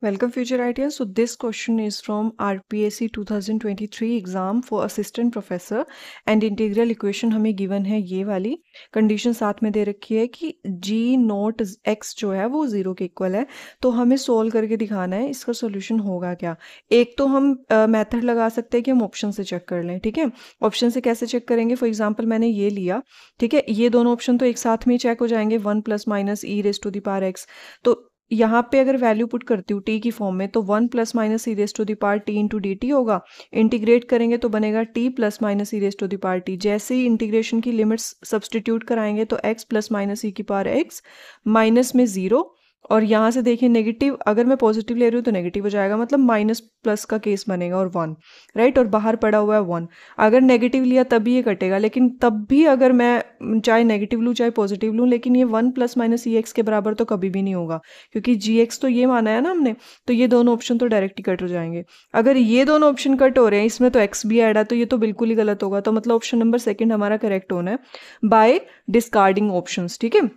Welcome future ideas. So this question is from RPSC 2023 exam for assistant professor and integral equation हमें given है ये वाली condition साथ में दे रखी है कि g नॉट x जो है वो 0 के इक्वल है। तो हमें सोल्व करके दिखाना है इसका सोल्यूशन होगा क्या। एक तो हम मेथड लगा सकते हैं कि हम ऑप्शन से चेक कर लें। ठीक है, ऑप्शन से कैसे चेक करेंगे? फॉर एग्जांपल मैंने ये लिया, ठीक है, ये दोनों ऑप्शन तो एक साथ में ही चेक हो जाएंगे, 1 plus minus e raise to the power x. तो यहाँ पे अगर वैल्यू पुट करती हूँ टी की फॉर्म में तो 1 plus minus e raise to the power t into d t होगा। इंटीग्रेट करेंगे तो बनेगा t plus minus e raise to the power t. जैसे ही इंटीग्रेशन की लिमिट्स सब्सटीट्यूट कराएंगे तो एक्स प्लस माइनस ई की पावर एक्स, माइनस में 0, और यहाँ से देखिए नेगेटिव, अगर मैं पॉजिटिव ले रही हूँ तो नेगेटिव हो जाएगा, मतलब माइनस प्लस का केस बनेगा, और 1, राइट, और बाहर पड़ा हुआ है 1। अगर नेगेटिव लिया तभी ये कटेगा, लेकिन तब भी अगर मैं चाहे नेगेटिव लूँ चाहे पॉजिटिव लूँ, लेकिन ये 1 प्लस माइनस ई एक्स के बराबर तो कभी भी नहीं होगा, क्योंकि जी एक्स तो ये माना है ना हमने। तो ये दोनों ऑप्शन तो डायरेक्ट ही कट हो जाएंगे। अगर ये दोनों ऑप्शन कट हो रहे हैं, इसमें तो एक्स भी ऐड है, तो ये तो बिल्कुल ही गलत होगा। तो मतलब ऑप्शन नंबर सेकंड हमारा करेक्ट होना है बाय डिस्कार्डिंग ऑप्शंस। ठीक है,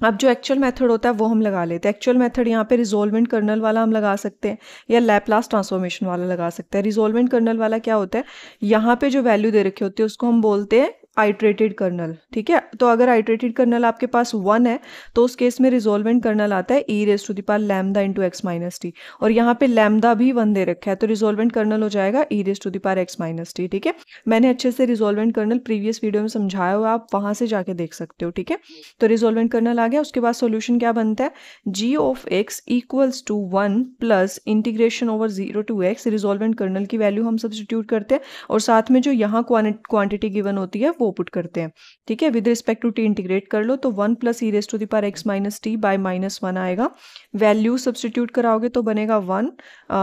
अब जो एक्चुअल मेथड होता है वो हम लगा लेते हैं। एक्चुअल मेथड यहाँ पे रिजोल्वेंट कर्नल वाला हम लगा सकते हैं या लैपलास ट्रांसफॉर्मेशन वाला लगा सकते हैं। रिजोल्वेंट कर्नल वाला क्या होता है, यहाँ पे जो वैल्यू दे रखी होती है उसको हम बोलते हैं आइट्रेटेड कर्नल। ठीक है, तो अगर आइट्रेटेड कर्नल आपके पास 1 है तो उस केस में रिजोल्वेंट कर्नल आता है e raise to the power lambda into x minus t, और यहाँ पे लैम्डा भी 1 दे रखा है, तो रिजोल्वेंट कर्नल हो जाएगा e raise to the power x minus t. ठीक है, मैंने अच्छे से रिजोल्वेंट कर्नल प्रीवियस वीडियो में समझाया हुआ, आप वहां से जाके देख सकते हो। ठीक है, तो रिजोल्वेंट कर्नल आ गया। उसके बाद सॉल्यूशन क्या बनता है, g of x equals to 1 plus integration over 0 to x। Resolvent kernel की वैल्यू हम सब्स्टिट्यूट करते हैं और साथ में जो यहाँ क्वांटिटी गिवन होती है वो पुट करते हैं। ठीक है, with respect to t integrate कर लो तो 1 plus e raise to the power x minus t by minus 1 आएगा। वैल्यू सब्स्टिट्यूट कराओगे तो बनेगा 1,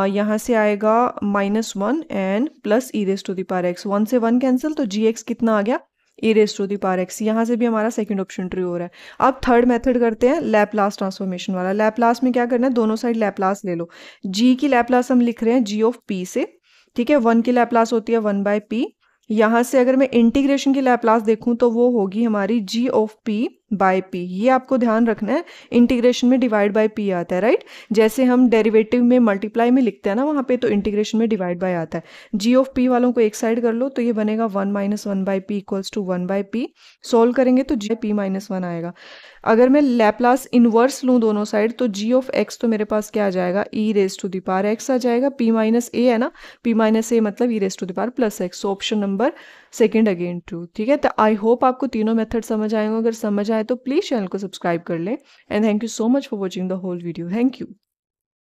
यहाँ से आएगा -1 and plus e raise to the power x. 1 से 1 कैंसिल, तो जी एक्स कितना आ गया, e raise to the power x. यहाँ से भी हमारा सेकंड ऑप्शन ट्रू हो रहा है। अब थर्ड मेथड करते हैं लैपलास ट्रांसफॉर्मेशन वाला। लैपलास में क्या करना है, दोनों साइड लैपलास ले लो। जी की लैपलास हम लिख रहे हैं जी ऑफ पी से। ठीक है, 1 की लैपलास होती है 1 बाय पी। यहाँ से अगर मैं इंटीग्रेशन की लैपलास देखूं तो वो होगी हमारी जी ऑफ पी बाय पी। ये आपको ध्यान रखना है, इंटीग्रेशन में डिवाइड बाय पी आता है, राइट। जैसे हम डेरिवेटिव में मल्टीप्लाई में लिखते हैं ना वहाँ पे, तो इंटीग्रेशन में डिवाइड बाय आता है। जी ऑफ पी वालों को एक साइड कर लो तो ये बनेगा 1 minus 1 by p equals to 1 by p. Solve करेंगे तो जी पी माइनस 1 आएगा। अगर मैं लैपलास इनवर्स लूँ दोनों साइड तो जी ऑफ एक्स तो मेरे पास क्या आ जाएगा, e raise to the power x आ जाएगा। पी माइनस ए है ना, पी माइनस ए मतलब e raise to the power plus x. So option number second again true. ठीक है, तो आई होप आपको तीनों मेथड समझ आएंगे। अगर समझ आए तो प्लीज़ चैनल को सब्सक्राइब कर लें, and thank you so much for watching the whole video. Thank you.